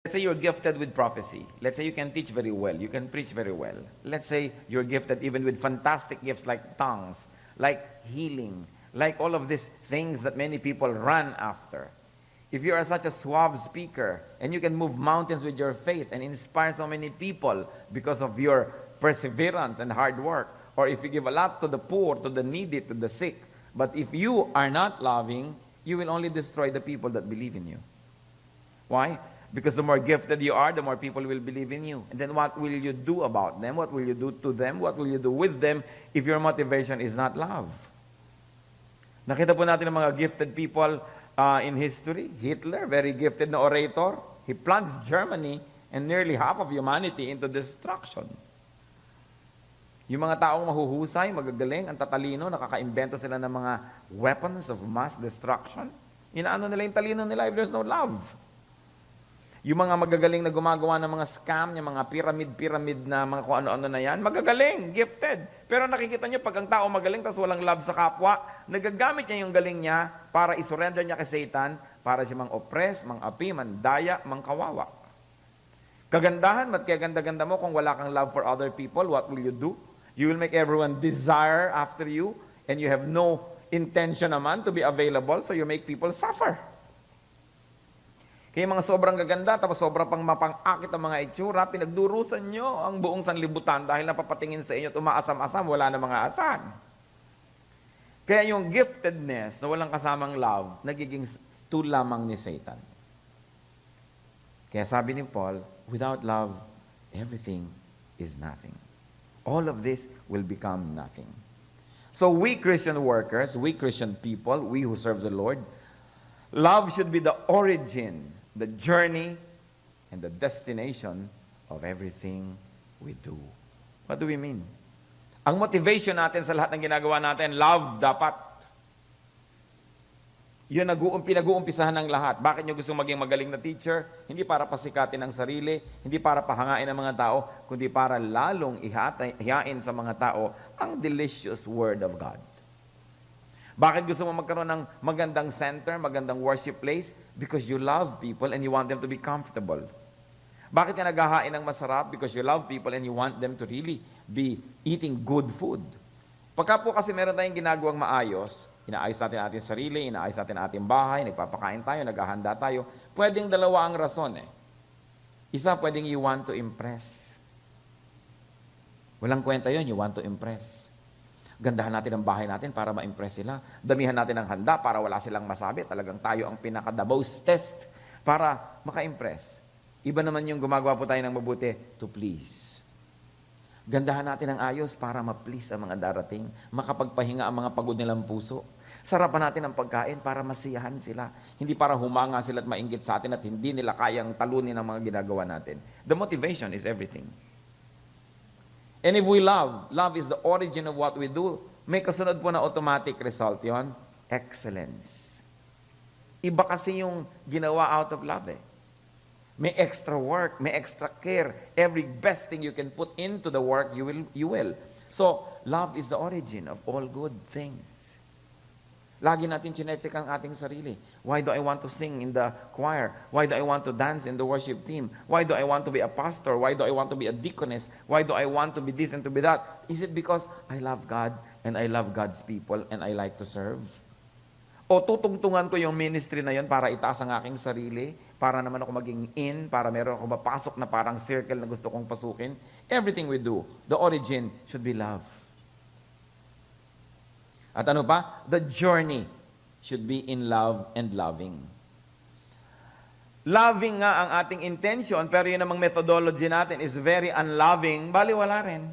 Let's say you're gifted with prophecy. Let's say you can teach very well. You can preach very well. Let's say you're gifted even with fantastic gifts like tongues, like healing, like all of these things that many people run after. If you are such a suave speaker and you can move mountains with your faith and inspire so many people because of your perseverance and hard work, or if you give a lot to the poor, to the needy, to the sick, but if you are not loving, you will only destroy the people that believe in you. Why? Because the more gifted you are, the more people will believe in you. And then what will you do about them? What will you do to them? What will you do with them if your motivation is not love? Nakita po natin ang mga gifted people in history. Hitler, very gifted na orator. He plunged Germany and nearly half of humanity into destruction. Yung mga taong mahuhusay, magagaling, ang tatalino, nakaka-invento sila ng mga weapons of mass destruction. Inaano nila yung talino nila if there's no love. Yung mga magagaling na gumagawa ng mga scam, yung mga pyramid na mga kung ano-ano na yan, magagaling, gifted. Pero nakikita nyo, pag ang tao magaling, tapos walang love sa kapwa, nagagamit niya yung galing niya para isurrender niya kay Satan, para siya mang-oppress, mang-api, mandaya, mang-kawawa. Kagandahan, mat kaya ganda-ganda mo kung wala kang love for other people, what will you do? You will make everyone desire after you, and you have no intention naman to be available, so you make people suffer. Kaya mga sobrang gaganda, tapos sobra pang mapang-akit ang mga itsura, pinagdurusan nyo ang buong sanlibutan dahil napapatingin sa inyo at umaasam-asam, wala na mga asan. Kaya yung giftedness na walang kasamang love, nagiging tool lamang ni Satan. Kaya sabi ni Paul, without love, everything is nothing. All of this will become nothing. So we Christian workers, we Christian people, we who serve the Lord, love should be the origin, the journey, and the destination of everything we do. What do we mean? Ang motivation natin sa lahat ng ginagawa natin, love dapat. Yun pinag-uumpisahan ng lahat. Bakit nyo gusto maging magaling na teacher? Hindi para pasikatin ang sarili, hindi para pahangain ang mga tao, kundi para lalong ihain sa mga tao ang delicious Word of God. Bakit gusto mo magkaroon ng magandang center, magandang worship place? Because you love people and you want them to be comfortable. Bakit ka naghahain ng masarap? Because you love people and you want them to really be eating good food. Pagka po kasi meron tayong ginagawang maayos, inaayos natin ating sarili, inaayos natin ating bahay, nagpapakain tayo, naghahanda tayo, pwedeng dalawa ang rason eh. Isa, pwedeng you want to impress. Walang kwenta yun, you want to impress. Gandahan natin ang bahay natin para ma-impress sila. Damihan natin ang handa para wala silang masabi. Talagang tayo ang pinaka-the most test para maka-impress. Iba naman yung gumagawa po tayo ng mabuti to please. Gandahan natin ang ayos para ma-please ang mga darating. Makapagpahinga ang mga pagod nilang puso. Sarapan natin ang pagkain para masiyahan sila. Hindi para humanga sila at mainggit sa atin at hindi nila kayang talunin ang mga ginagawa natin. The motivation is everything. And if we love is the origin of what we do, may kasunod po na automatic result yon, excellence. Iba kasi yung ginawa out of love eh. May extra work, may extra care. Every best thing you can put into the work, you will. So, love is the origin of all good things. Lagi natin chinecheck ang ating sarili. Why do I want to sing in the choir? Why do I want to dance in the worship team? Why do I want to be a pastor? Why do I want to be a deaconess? Why do I want to be this and to be that? Is it because I love God and I love God's people and I like to serve? O tutungtungan ko yung ministry na yun para itaas ang aking sarili, para naman ako maging in, para meron ako mapasok na parang circle na gusto kong pasukin? Everything we do, the origin should be love. At ano pa? The journey should be in love and loving. Loving nga ang ating intention, pero yun namang methodology natin is very unloving, baliwala rin.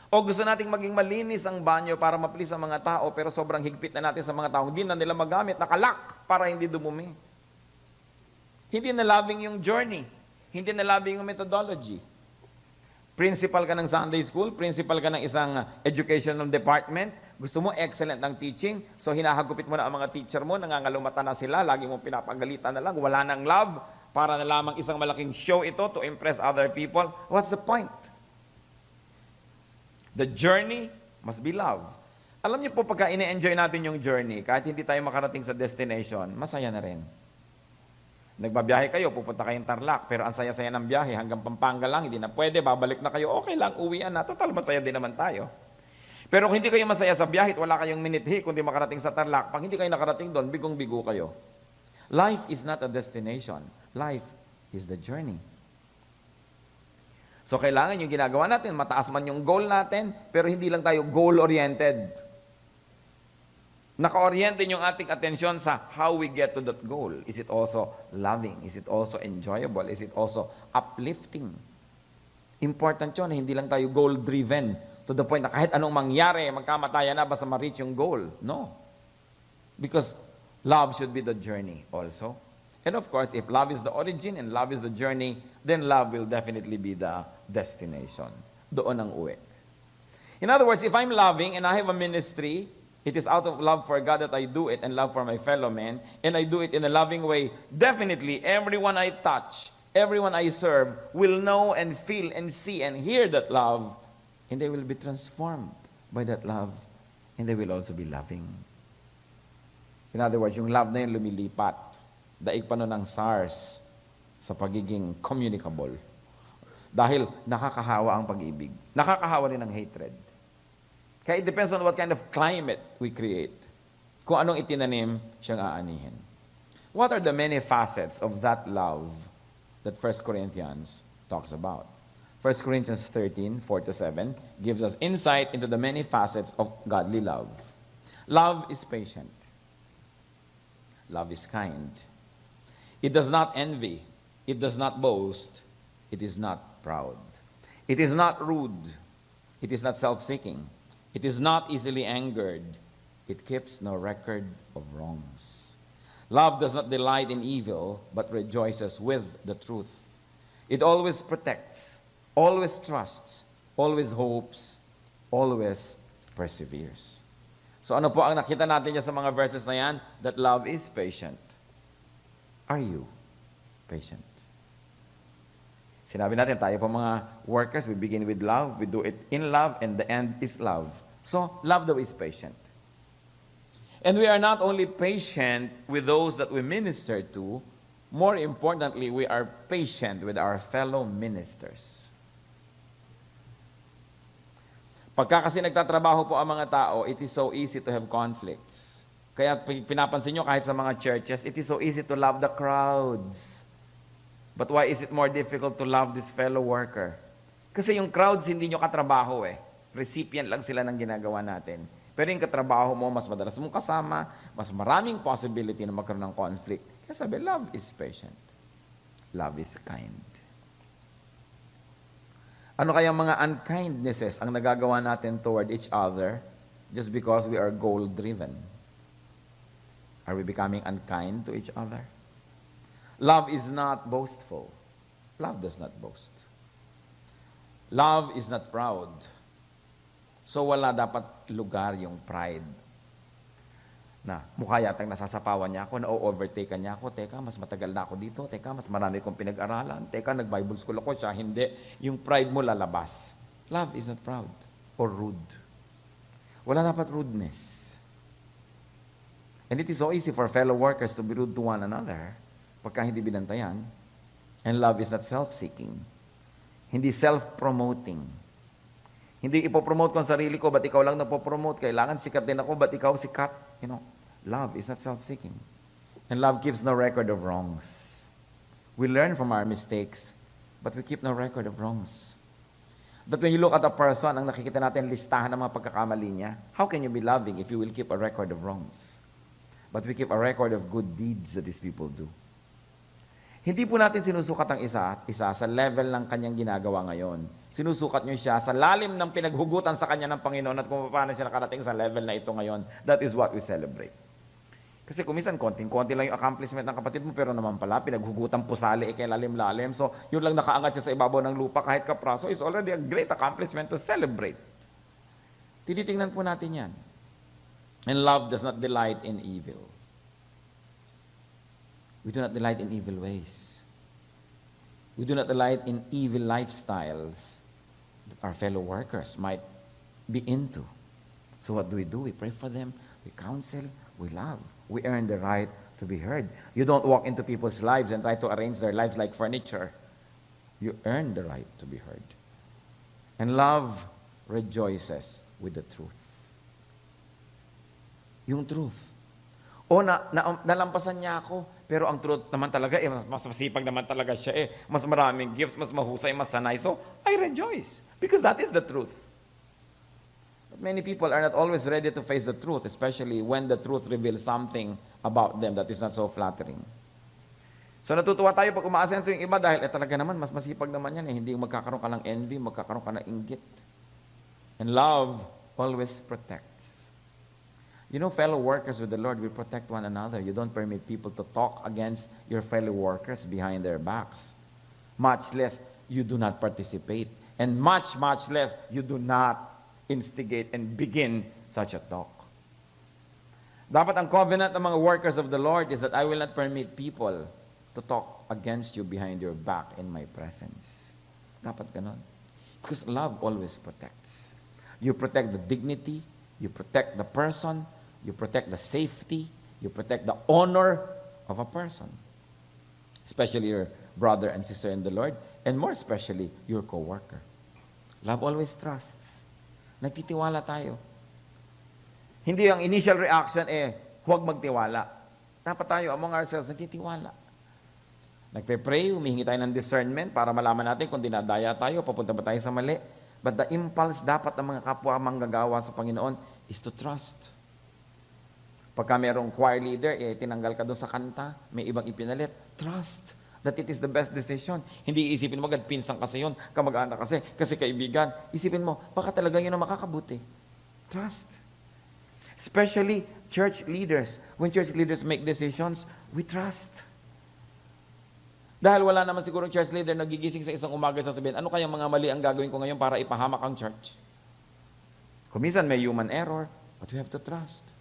O gusto nating maging malinis ang banyo para ma-please ang mga tao, pero sobrang higpit na natin sa mga tao, hindi na nila magamit, nakalak para hindi dumumi. Hindi na loving yung journey. Hindi na loving yung methodology. Principal ka ng Sunday school, principal ka ng isang educational department, gusto mo excellent ng teaching, so hinahagupit mo na ang mga teacher mo, nangangalumata na sila, lagi mong pinapagalitan na lang, wala nang love, para na lamang isang malaking show ito to impress other people. What's the point? The journey must be love. Alam niyo po, pagka ine-enjoy natin yung journey, kahit hindi tayo makarating sa destination, masaya na rin. Nagbabiyahe kayo, pupunta kayong Tarlac, pero ang saya-saya ng biyahe, hanggang Pampanga lang, hindi na pwede, babalik na kayo, okay lang, uwian na, total masaya din naman tayo. Pero kung hindi kayo masaya sa biyahe, wala kayong minute kundi makarating sa Tarlac, pag hindi kayo nakarating doon, bigong-bigo kayo. Life is not a destination. Life is the journey. So kailangan yung ginagawa natin, mataas man yung goal natin, pero hindi lang tayo goal-oriented. Naka-oriented yung ating atensyon sa how we get to that goal. Is it also loving? Is it also enjoyable? Is it also uplifting? Important yun, hindi lang tayo goal-driven to the point na kahit anong mangyari, magkamatayan na basta ma-reach yung goal. No. Because love should be the journey also. And of course, if love is the origin and love is the journey, then love will definitely be the destination. Doon ang uwi. In other words, if I'm loving and I have a ministry, it is out of love for God that I do it and love for my fellow men, and I do it in a loving way, definitely everyone I touch, everyone I serve will know and feel and see and hear that love, and they will be transformed by that love, and they will also be loving. In other words, yung love na yun lumilipat. Daig pa nun ng SARS sa pagiging communicable. Dahil nakakahawa ang pag-ibig. Nakakahawa rin ang hatred. Kaya it depends on what kind of climate we create. Kung anong itinanim, siyang aanihin. What are the many facets of that love that 1 Corinthians talks about? 1 Corinthians 13, 4-7 gives us insight into the many facets of godly love. Love is patient. Love is kind. It does not envy. It does not boast. It is not proud. It is not rude. It is not self-seeking. It is not easily angered. It keeps no record of wrongs. Love does not delight in evil, but rejoices with the truth. It always protects, always trusts, always hopes, always perseveres. So ano po ang nakita natin niya sa mga verses na yan? That love is patient. Are you patient? Sinabi natin, tayo po mga workers, we begin with love, we do it in love, and the end is love. So, love daw is patient. And we are not only patient with those that we minister to, more importantly, we are patient with our fellow ministers. Pagka kasi nagtatrabaho po ang mga tao, it is so easy to have conflicts. Kaya pinapansin nyo kahit sa mga churches, it is so easy to love the crowds. But why is it more difficult to love this fellow worker? Kasi yung crowds hindi nyo katrabaho eh. Recipient lang sila ng ginagawa natin. Pero yung katrabaho mo, mas madalas mong kasama, mas maraming possibility na magkaroon ng conflict. Kaya sabi, love is patient. Love is kind. Ano kayang mga unkindnesses ang nagagawa natin toward each other just because we are goal-driven? Are we becoming unkind to each other? Love is not boastful. Love does not boast. Love is not proud. So wala dapat lugar yung pride. Na mukha yatang nasasapawan niya ako, na-overtake niya ako, teka, mas matagal na ako dito, teka, mas marami kong pinag-aralan, teka, nag-Bible school ako, siya hindi. Yung pride mo lalabas. Love is not proud or rude. Wala dapat rudeness. And it is so easy for fellow workers to be rude to one another pagka hindi binantayan. And love is not self-seeking. Hindi self-promoting. Hindi ipopromote ko ang sarili ko, ba't ikaw lang napopromote? Kailangan sikat din ako, ba't ikaw sikat? You know, love is not self-seeking. And love keeps no record of wrongs. We learn from our mistakes, but we keep no record of wrongs. That when you look at a person, ang nakikita natin listahan ng mga pagkakamali niya, how can you be loving if you will keep a record of wrongs? But we keep a record of good deeds that these people do. Hindi po natin sinusukat ang isa sa level ng kanyang ginagawa ngayon. Sinusukat niyo siya sa lalim ng pinaghugutan sa kanya ng Panginoon at kung paano siya nakarating sa level na ito ngayon. That is what we celebrate. Kasi kung minsan, konting-konti lang yung accomplishment ng kapatid mo, pero naman pala, pinaghugutan pusali, kay lalim-lalim. So, yun lang nakaangat siya sa ibabaw ng lupa kahit kapraso is already a great accomplishment to celebrate. Tinitingnan po natin yan. And love does not delight in evil. We do not delight in evil ways. We do not delight in evil lifestyles that our fellow workers might be into. So what do? We pray for them, we counsel, we love. We earn the right to be heard. You don't walk into people's lives and try to arrange their lives like furniture. You earn the right to be heard. And love rejoices with the truth. Yung truth. O, nalampasan niya ako, pero ang truth naman talaga, mas masipag naman talaga siya Mas maraming gifts, mas mahusay, mas sanay. So, I rejoice. Because that is the truth. But many people are not always ready to face the truth, especially when the truth reveals something about them that is not so flattering. So natutuwa tayo pag umaasenso yung iba dahil talaga naman, mas masipag naman yan Hindi magkakaroon ka ng envy, magkakaroon ka ng inggit. And love always protects. You know, fellow workers with the Lord, we protect one another. You don't permit people to talk against your fellow workers behind their backs. Much less, you do not participate. And much, much less, you do not instigate and begin such a talk. Dapat ang covenant ng mga workers of the Lord is that I will not permit people to talk against you behind your back in my presence. Dapat ganon. Because love always protects. You protect the dignity, you protect the person, you protect the safety, you protect the honor of a person. Especially your brother and sister in the Lord, and more especially your co-worker. Love always trusts. Nagtitiwala tayo. Hindi ang initial reaction huwag magtiwala. Dapat tayo among ourselves nagtitiwala. Nagpe-pray, humihingi tayo ng discernment para malaman natin kung dinadaya tayo, papunta ba tayo sa mali. But the impulse dapat ng mga kapwa manggagawa sa Panginoon is to trust. Pagka merong choir leader, tinanggal ka doon sa kanta, may ibang ipinalit, trust that it is the best decision. Hindi isipin mo, pinsang kasi yun, kamag-anak kasi kaibigan. Isipin mo, baka talaga yun ang makakabuti. Trust. Especially church leaders. When church leaders make decisions, we trust. Dahil wala naman siguro church leader nagigising sa isang umaga at sasabihin, ano kayang mga mali ang gagawin ko ngayon para ipahamak ang church? Kuminsan may human error, but we have to trust.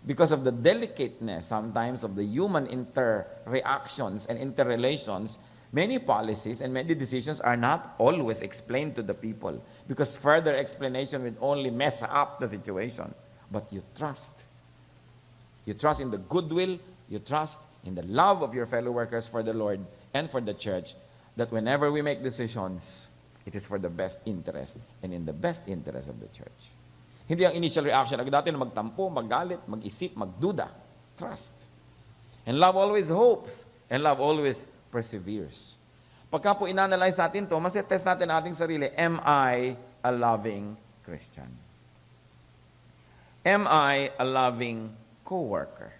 Because of the delicateness sometimes of the human interreactions and interrelations, many policies and many decisions are not always explained to the people because further explanation will only mess up the situation. But you trust. You trust in the goodwill, you trust in the love of your fellow workers for the Lord and for the church, that whenever we make decisions, it is for the best interest and in the best interest of the church. Hindi ang initial reaction, agad natin magtampo, magalit, mag-isip, magduda. Trust. And love always hopes, and love always perseveres. Pagka po inanalyze natin to, mas test natin ating sarili, am I a loving Christian? Am I a loving co-worker?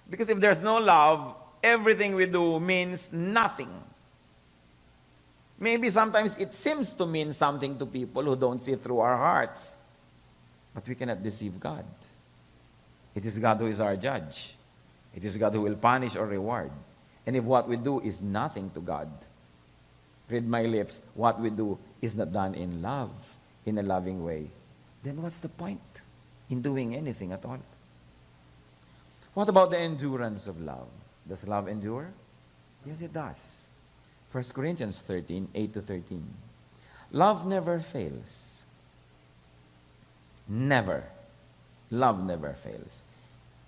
Because if there's no love, everything we do means nothing. Maybe sometimes it seems to mean something to people who don't see through our hearts. But we cannot deceive God. It is God who is our judge. It is God who will punish or reward. And if what we do is nothing to God, read my lips, what we do is not done in love, in a loving way, then what's the point in doing anything at all? What about the endurance of love? Does love endure? Yes, it does. 1 Corinthians 13, 8-13. Love never fails. Never. Love never fails.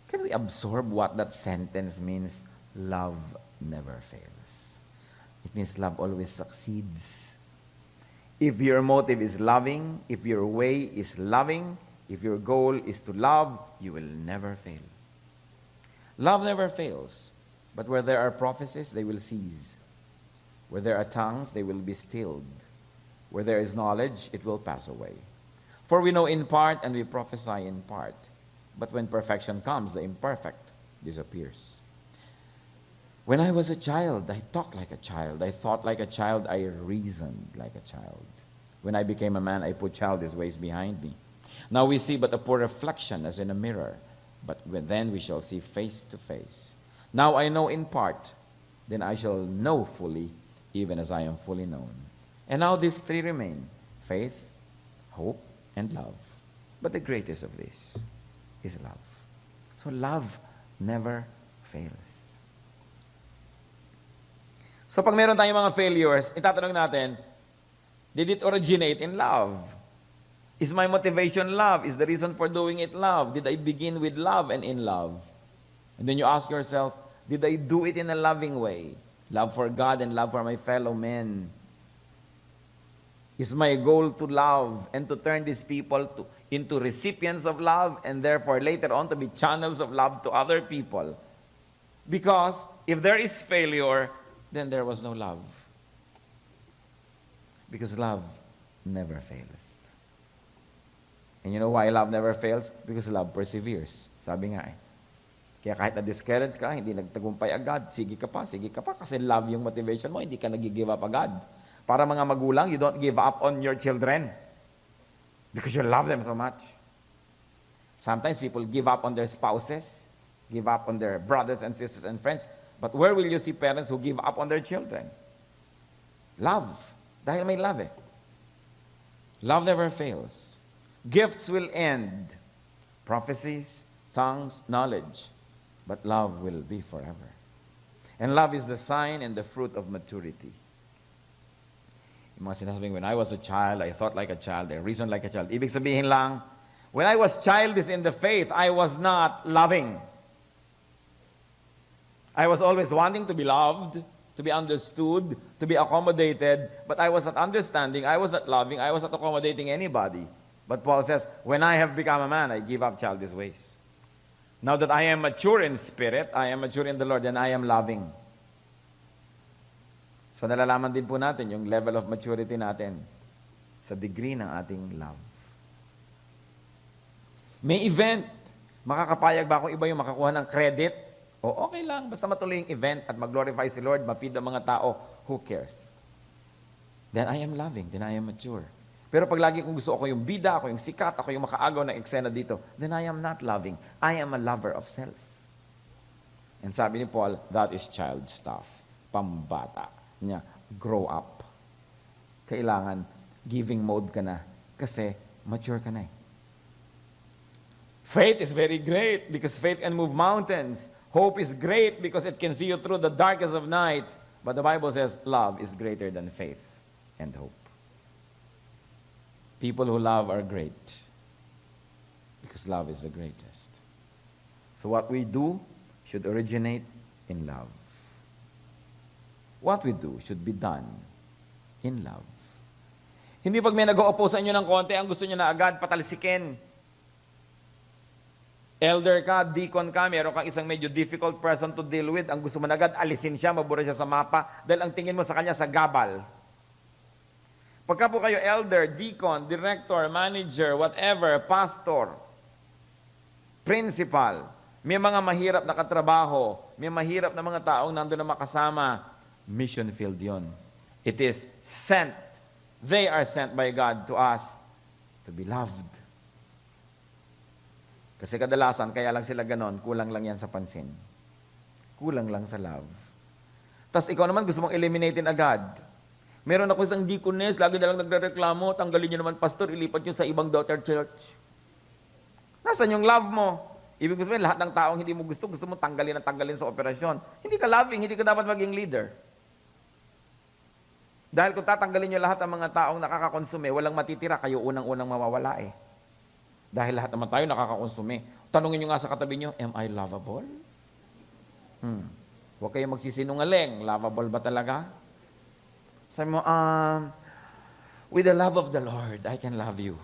Can we absorb what that sentence means? Love never fails. It means love always succeeds. If your motive is loving, if your way is loving, if your goal is to love, you will never fail. Love never fails, but where there are prophecies, they will cease. Where there are tongues, they will be stilled. Where there is knowledge, it will pass away. For we know in part and we prophesy in part. But when perfection comes, the imperfect disappears. When I was a child, I talked like a child. I thought like a child. I reasoned like a child. When I became a man, I put childish ways behind me. Now we see but a poor reflection as in a mirror. But then we shall see face to face. Now I know in part, then I shall know fully, even as I am fully known. And now these three remain, faith, hope, and love. But the greatest of these is love. So love never fails. So pag meron tayong mga failures, itatanong natin, did it originate in love? Is my motivation love? Is the reason for doing it love? Did I begin with love and in love? And then you ask yourself, did I do it in a loving way? Love for God and love for my fellow men. Is my goal to love and to turn these people into recipients of love and therefore later on to be channels of love to other people? Because if there is failure, then there was no love. Because love never fails. And you know why love never fails? Because love perseveres. Sabi nga eh. Kaya kahit na-discourage ka, hindi nagtagumpay agad, sige ka pa, kasi love yung motivation mo, hindi ka nag-give up agad. Para mga magulang, you don't give up on your children because you love them so much. Sometimes people give up on their spouses, give up on their brothers and sisters and friends, but where will you see parents who give up on their children? Love. Dahil may love eh. Love never fails. Gifts will end. Prophecies, tongues, knowledge. But love will be forever. And love is the sign and the fruit of maturity. Yung mga sinasabing, when I was a child, I thought like a child, I reasoned like a child. Ibig sabihin lang, when I was childish in the faith, I was not loving. I was always wanting to be loved, to be understood, to be accommodated, but I was not understanding, I was not loving, I was not accommodating anybody. But Paul says, when I have become a man, I give up childish ways. Now that I am mature in spirit, I am mature in the Lord, and I am loving. So nalalaman din po natin yung level of maturity natin sa degree ng ating love. May event. Makakapayag ba kung iba yung makakuha ng credit? O okay lang, basta matuloy yung event at mag-glorify si Lord, ma-feed ang mga tao, who cares? Then I am loving, then I am mature. Pero pag lagi kung gusto ako yung bida, ako yung sikat, ako yung makaagaw ng eksena dito, then I am not loving. I am a lover of self. And sabi ni Paul, that is child stuff. Pambata. Niya, grow up. Kailangan giving mode ka na kasi mature ka na eh. Faith is very great because faith can move mountains. Hope is great because it can see you through the darkest of nights. But the Bible says love is greater than faith and hope. People who love are great because love is the greatest. So what we do should originate in love. What we do should be done in love. Hindi pag may nag-o-oppose sa inyo ng konti, ang gusto nyo na agad patalsikin. Elder ka, deacon ka, meron kang isang medyo difficult person to deal with, ang gusto mo na agad, alisin siya, mabura siya sa mapa, dahil ang tingin mo sa kanya sa gabal. Pagka po kayo elder, deacon, director, manager, whatever, pastor, principal, may mga mahirap na katrabaho, may mahirap na mga taong nandun na makasama, mission field yon. It is sent. They are sent by God to us to be loved. Kasi kadalasan, kaya lang sila ganon, kulang lang yan sa pansin. Kulang lang sa love. Tapos ikaw naman gusto mong eliminatein agad. Meron ako isang deaconess, lagi na lang nagre-reklamo, tanggalin niyo naman pastor, ilipat niyo sa ibang daughter church. Nasaan yung love mo? Ibig sabihin, lahat ng taong hindi mo gusto mo tanggalin sa operasyon. Hindi ka loving, hindi ka dapat maging leader. Dahil kung tatanggalin nyo lahat ng mga taong nakakakonsume, walang matitira, kayo unang-unang mawawala eh. Dahil lahat naman tayo nakakakonsume. Tanungin nyo nga sa katabi nyo, am I lovable? Huwag kayong magsisinungaling. Lovable ba talaga? Sabi mo, with the love of the Lord, I can love you.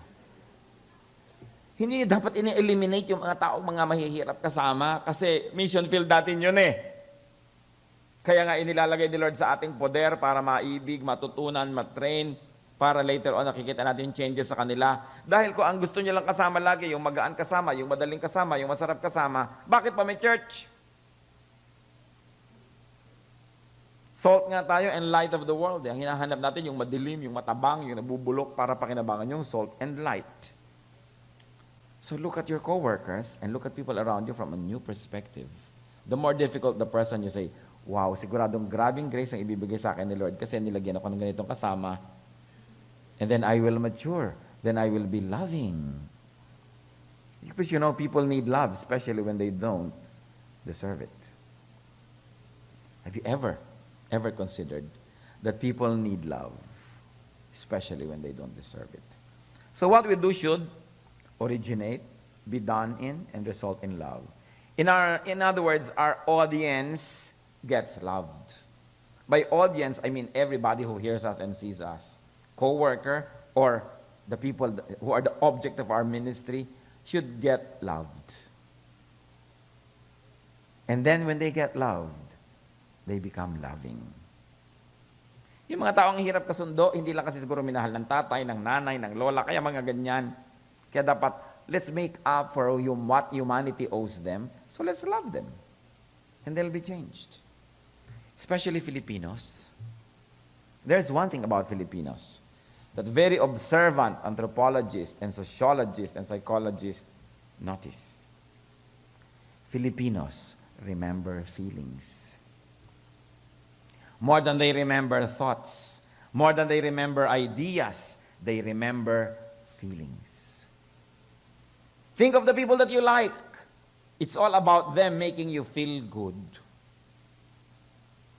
Hindi dapat ini-eliminate yung mga taong mga mahihirap kasama kasi mission field natin yun eh. Kaya nga inilalagay ni Lord sa ating poder para maibig, matutunan, matrain, para later on nakikita natin changes sa kanila. Dahil kung ang gusto niya lang kasama lagi, yung magaan kasama, yung madaling kasama, yung masarap kasama, bakit pa may church? Salt nga tayo and light of the world. Ang hinahanap natin yung madilim, yung matabang, yung nabubulok para pakinabangan yung salt and light. So look at your coworkers and look at people around you from a new perspective. The more difficult the person, you say, wow, siguradong grabing grace ang ibibigay sa akin ni Lord kasi nilagyan ako ng ganitong kasama. And then I will mature. Then I will be loving. Because you know, people need love, especially when they don't deserve it. Have you ever considered that people need love, especially when they don't deserve it? So what we do should originate, be done in, and result in love. In other words, our audience gets loved. By audience, I mean everybody who hears us and sees us. Co-worker or the people who are the object of our ministry should get loved. And then when they get loved, they become loving. Yung mga taong hirap kasundo, hindi lang kasi siguro minahal ng tatay, ng nanay, ng lola, kaya mga ganyan. Kaya dapat, let's make up for what humanity owes them, so let's love them. And they'll be changed. Especially Filipinos. There's one thing about Filipinos that very observant anthropologists and sociologists and psychologists notice. Filipinos remember feelings. More than they remember thoughts, more than they remember ideas, they remember feelings. Think of the people that you like. It's all about them making you feel good.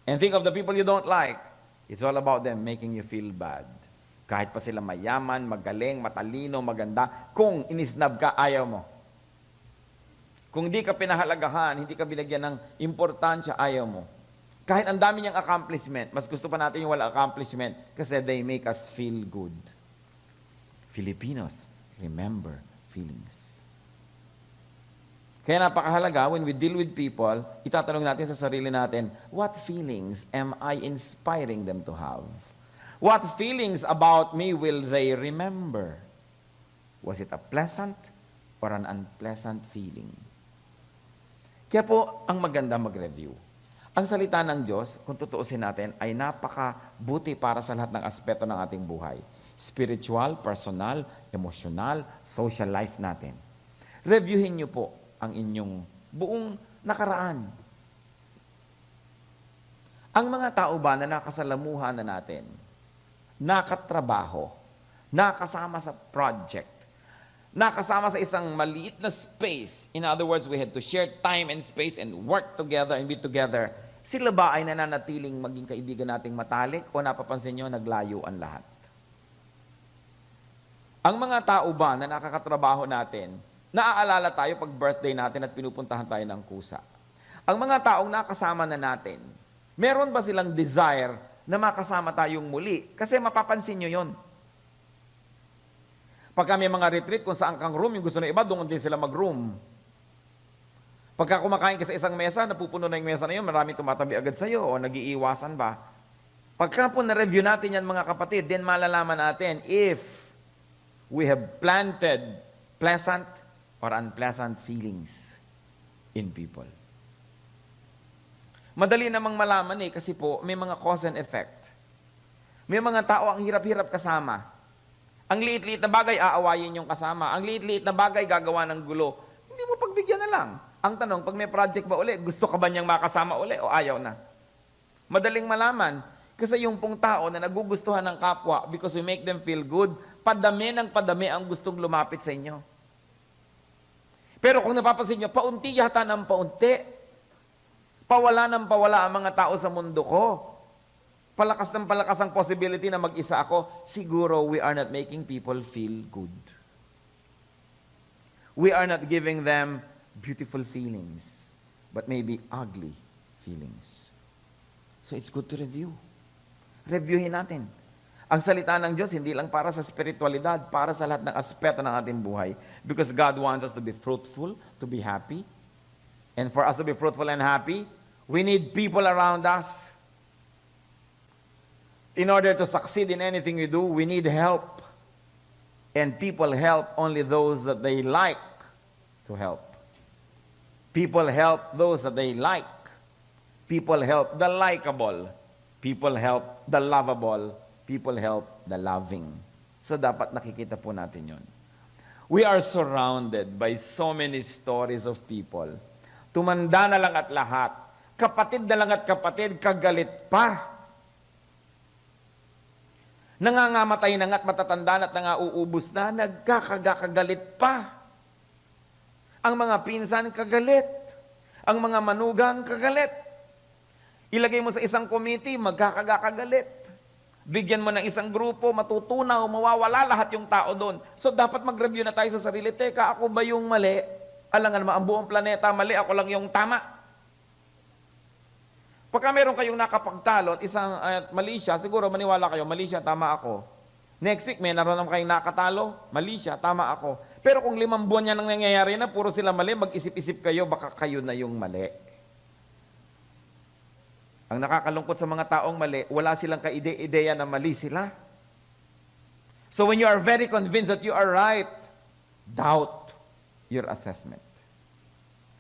And think of the people you don't like. It's all about them making you feel bad. Kahit pa sila mayaman, magaling, matalino, maganda, kung inisnab ka, ayaw mo. Kung di ka pinahalagahan, hindi ka binigyan ng importansya, ayaw mo. Kahit ang dami niyang accomplishment, mas gusto pa natin yung wala accomplishment kasi they make us feel good. Filipinos remember feelings. Kaya napakahalaga, when we deal with people, itatanong natin sa sarili natin, what feelings am I inspiring them to have? What feelings about me will they remember? Was it a pleasant or an unpleasant feeling? Kaya po, ang maganda mag-review. Ang salita ng Diyos, kung tutuusin natin, ay napakabuti para sa lahat ng aspeto ng ating buhay. Spiritual, personal, emotional, social life natin. Reviewin niyo po ang inyong buong nakaraan. Ang mga tao ba na nakasalamuhan na natin, nakatrabaho, nakasama sa project, nakasama sa isang maliit na space, in other words, we had to share time and space and work together and be together, sila ba ay nananatiling maging kaibigan nating matalik o napapansin nyo, naglayo ang lahat? Ang mga tao ba na nakakatrabaho natin, naaalala tayo pag birthday natin at pinupuntahan tayo ng kusa? Ang mga taong nakasama na natin, meron ba silang desire na makasama tayong muli? Kasi mapapansin nyo yon. Pagka may mga retreat kung saan kang room, yung gusto ng iba, doon din sila mag-room. Pagka kumakain ka sa isang mesa, napupuno na yung mesa na yun, maraming tumatabi agad sa'yo o nag-iiwasan ba? Pagka po na-review natin yan mga kapatid, then malalaman natin if we have planted pleasant or unpleasant feelings in people. Madali namang malaman kasi po may mga cause and effect. May mga tao ang hirap-hirap kasama. Ang liit-liit na bagay, aawayin yung kasama. Ang liit-liit na bagay, gagawa ng gulo. Hindi mo pagbigyan na lang. Ang tanong, pag may project ba uli, gusto ka ba niyang makasama uli o ayaw na? Madaling malaman. Kasi yung pong tao na nagugustuhan ng kapwa because we make them feel good, padami ng padami ang gustong lumapit sa inyo. Pero kung napapansin nyo, paunti yata ng paunti. Pawala ng pawala ang mga tao sa mundo ko. Palakas ng palakas ang possibility na mag-isa ako, siguro we are not making people feel good. We are not giving them beautiful feelings, but maybe ugly feelings. So it's good to review. Reviewin natin. Ang salita ng Diyos, hindi lang para sa spiritualidad, para sa lahat ng aspeto ng ating buhay. Because God wants us to be fruitful, to be happy. And for us to be fruitful and happy, we need people around us. In order to succeed in anything we do, we need help. And people help only those that they like to help. People help those that they like. People help the likable. People help the lovable. People help the loving. So dapat nakikita po natin yon. We are surrounded by so many stories of people. Tumanda na lang at lahat. Kapatid na lang at kapatid, kagalit pa. Nangangamatay na nga at matatanda na at nangauubos na, nagkakagalit pa. Ang mga pinsan, kagalit. Ang mga manugang, kagalit. Ilagay mo sa isang committee, magkakagalit. Bigyan mo ng isang grupo, matutunaw, mawawala lahat yung tao doon. So dapat mag-review na tayo sa sarili, teka, ako ba yung mali? Alangan naman, ang buong planeta mali, ako lang yung tama. Pagka meron kayong nakapagtalo at isang mali siya, siguro maniwala kayo, mali siya, tama ako. Next week, may naroon naman kayong nakatalo, mali siya, tama ako. Pero kung 5 buwan yan ang nangyayari na, puro sila mali, mag-isip-isip kayo, baka kayo na yung mali. Ang nakakalungkot sa mga taong mali, wala silang kaide-ideya na mali sila. So when you are very convinced that you are right, doubt your assessment.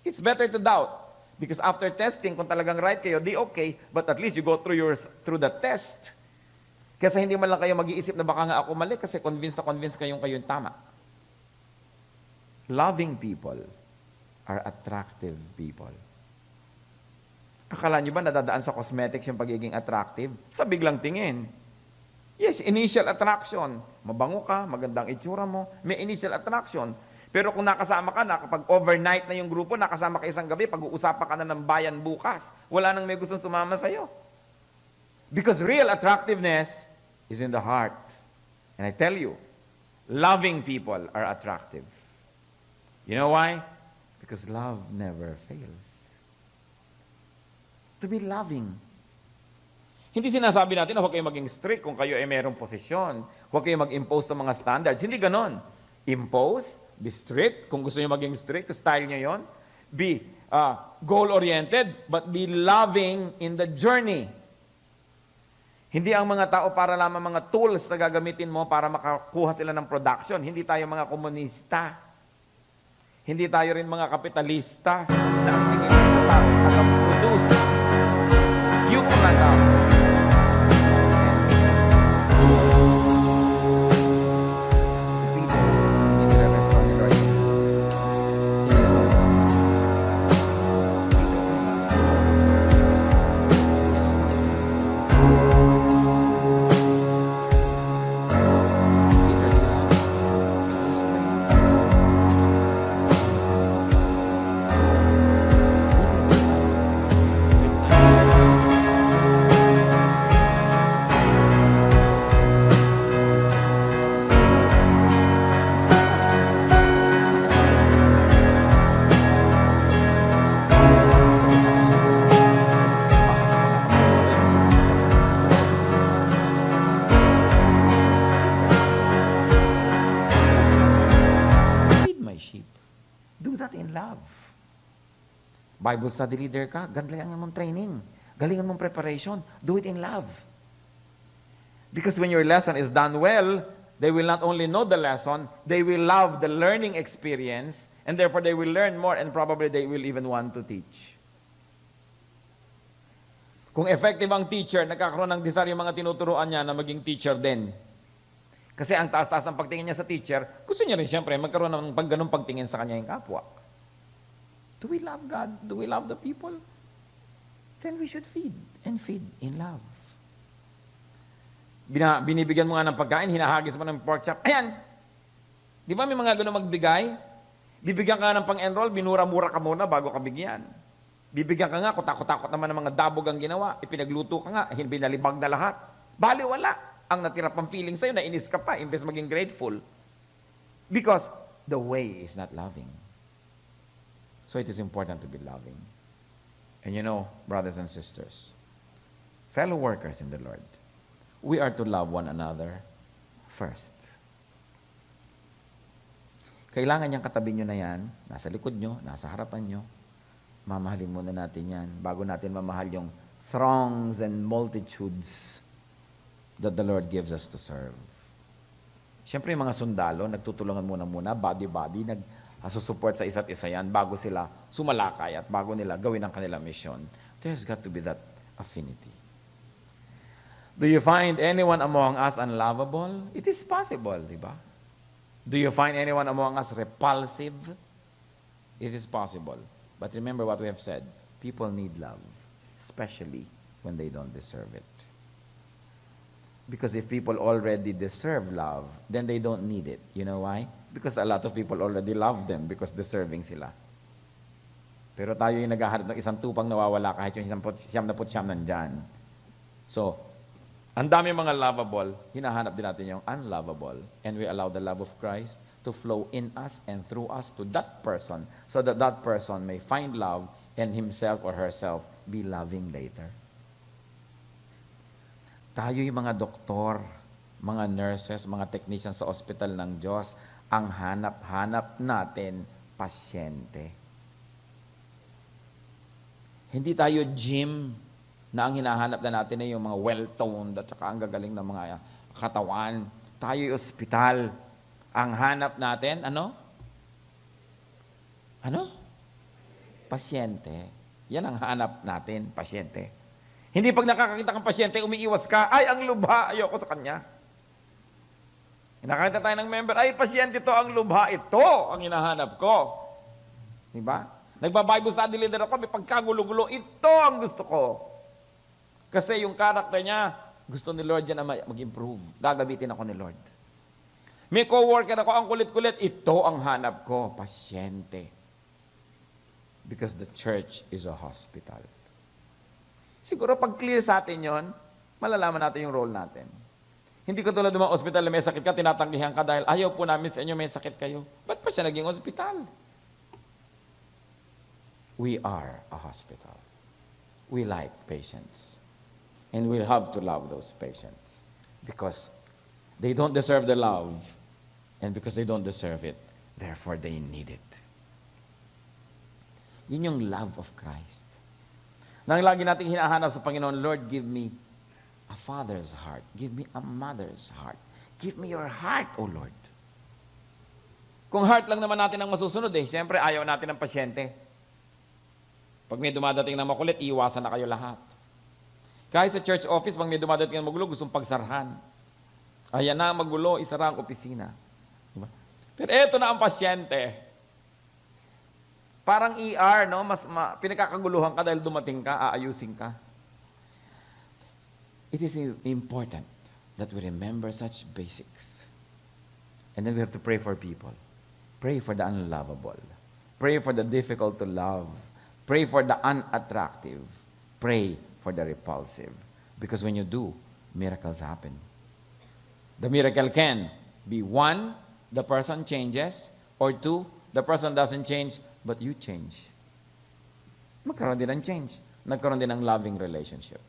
It's better to doubt. Because after testing, kung talagang right kayo, di okay, but at least you go through the test. Kasi hindi man lang kayo mag-iisip na baka nga ako mali kasi convinced kayong tama. Loving people are attractive people. Akala nyo ba nadadaan sa cosmetics yung pagiging attractive? Sa biglang tingin. Yes, initial attraction. Mabango ka, magandang itsura mo, may initial attraction. Pero kung nakasama ka na, kapag overnight na yung grupo, nakasama ka isang gabi, pag-uusapan ka na ng bayan bukas, wala nang may gustong sumama sa'yo. Because real attractiveness is in the heart. And I tell you, loving people are attractive. You know why? Because love never fails. To be loving. Hindi sinasabi natin na huwag kayong maging strict kung kayo ay mayroong posisyon. Huwag kayong mag-impose ng mga standards. Hindi ganon. Impose, be strict, kung gusto nyo maging strict, style nyo yon. Be goal-oriented, but be loving in the journey. Hindi ang mga tao para lamang mga tools na gagamitin mo para makakuha sila ng production. Hindi tayo mga komunista. Hindi tayo rin mga kapitalista na ang tingin sa tao taga-produce. You can love. Bible study leader ka, galingan mong training, galingan mong preparation, do it in love. Because when your lesson is done well, they will not only know the lesson, they will love the learning experience, and therefore they will learn more, and probably they will even want to teach. Kung effective ang teacher, nagkakaroon ng desire yung mga tinuturuan niya na maging teacher din. Kasi ang taas-taas ng pagtingin niya sa teacher, gusto niya rin siyempre magkaroon ng ganung pagtingin sa kanya yung kapwa. Do we love God? Do we love the people? Then we should feed and feed in love. Binibigyan mo nga ng pagkain, hinahagis mo ng pork chop. Ayan! Di ba may mga ganun magbigay? Bibigyan ka ng pang-enroll, binura-mura ka muna bago ka bigyan. Bibigyan ka nga, kutakot-takot naman ng mga dabog ang ginawa. Ipinagluto ka nga, binalibag na lahat. Bali, wala. Ang natira pang feeling sa'yo, nainis ka pa, imbes maging grateful. Because the way is not loving. So it is important to be loving. And you know, brothers and sisters, fellow workers in the Lord, we are to love one another first. Kailangan niyang katabi nyo na yan, nasa likod nyo, nasa harapan nyo. Mamahalin muna natin yan bago natin mamahal yung throngs and multitudes that the Lord gives us to serve. Siyempre yung mga sundalo, nagtutulungan muna, body-body, susupport sa isa't isa yan bago sila sumalakay at bago nila gawin ang kanilang mission. There's got to be that affinity. Do you find anyone among us unlovable? It is possible, di ba? Do you find anyone among us repulsive? It is possible. But remember what we have said. People need love, especially when they don't deserve it. Because if people already deserve love, then they don't need it. You know why? Because a lot of people already love them because deserving sila. Pero tayo yung naghahanap ng isang tupang nawawala kahit yung siyam nandyan. So, ang dami mga lovable, hinahanap din natin yung unlovable. And we allow the love of Christ to flow in us and through us to that person so that that person may find love and himself or herself be loving later. Tayo yung mga doktor, mga nurses, mga technicians sa ospital ng Diyos, ang hanap-hanap natin, pasyente. Hindi tayo gym na ang hinahanap na natin ay yung mga well-toned at saka ang gagaling na mga katawan. Tayo yung ospital. Ang hanap natin, ano? Ano? Pasyente. Yan ang hanap natin, pasyente. Hindi pag nakakakita kang pasyente, umiiwas ka, ay, ang lubha, ayoko sa kanya. Nakakita tayo ng member, ay, pasyente to, ang lubha, ito ang hinahanap ko. Diba? Nagba-Bible study leader ako, may pagkagulo-gulo, ito ang gusto ko. Kasi yung character niya, gusto ni Lord yan na mag-improve. Gagamitin ako ni Lord. May co-worker ako, ang kulit-kulit, ito ang hanap ko, pasyente. Because the church is a hospital. Siguro pag clear sa atin yon, malalaman natin yung role natin. Hindi ko tulad ng mga ospital na may sakit ka, tinatanggihan ka dahil ayaw po namin sa inyo may sakit kayo. Ba't pa siya naging ospital? We are a hospital. We like patients. And we have to love those patients. Because they don't deserve the love. And because they don't deserve it, therefore they need it. Yun yung love of Christ. Nang lagi nating hinahanap sa Panginoon, Lord, give me a father's heart. Give me a mother's heart. Give me your heart, O Lord. Kung heart lang naman natin ang masusunod siyempre ayaw natin ng pasyente. Pag may dumadating na makulit, iiwasan na kayo lahat. Kahit sa church office, pag may dumadating na magulo, gustong pagsarhan. Ayan na, magulo, isara ang opisina. Diba? Pero eto na ang pasyente. Parang ER, no? Pinagkakaguluhan ka dahil dumating ka, aayusin ka. It is important that we remember such basics. And then we have to pray for people. Pray for the unlovable. Pray for the difficult to love. Pray for the unattractive. Pray for the repulsive. Because when you do, miracles happen. The miracle can be 1, the person changes, or 2, the person doesn't change, but you change. Magkaroon din ng change. Nagkaroon din ng loving relationship.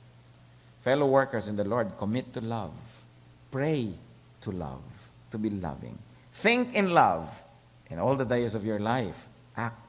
Fellow workers in the Lord, commit to love. Pray to love, to be loving. Think in love. In all the days of your life, act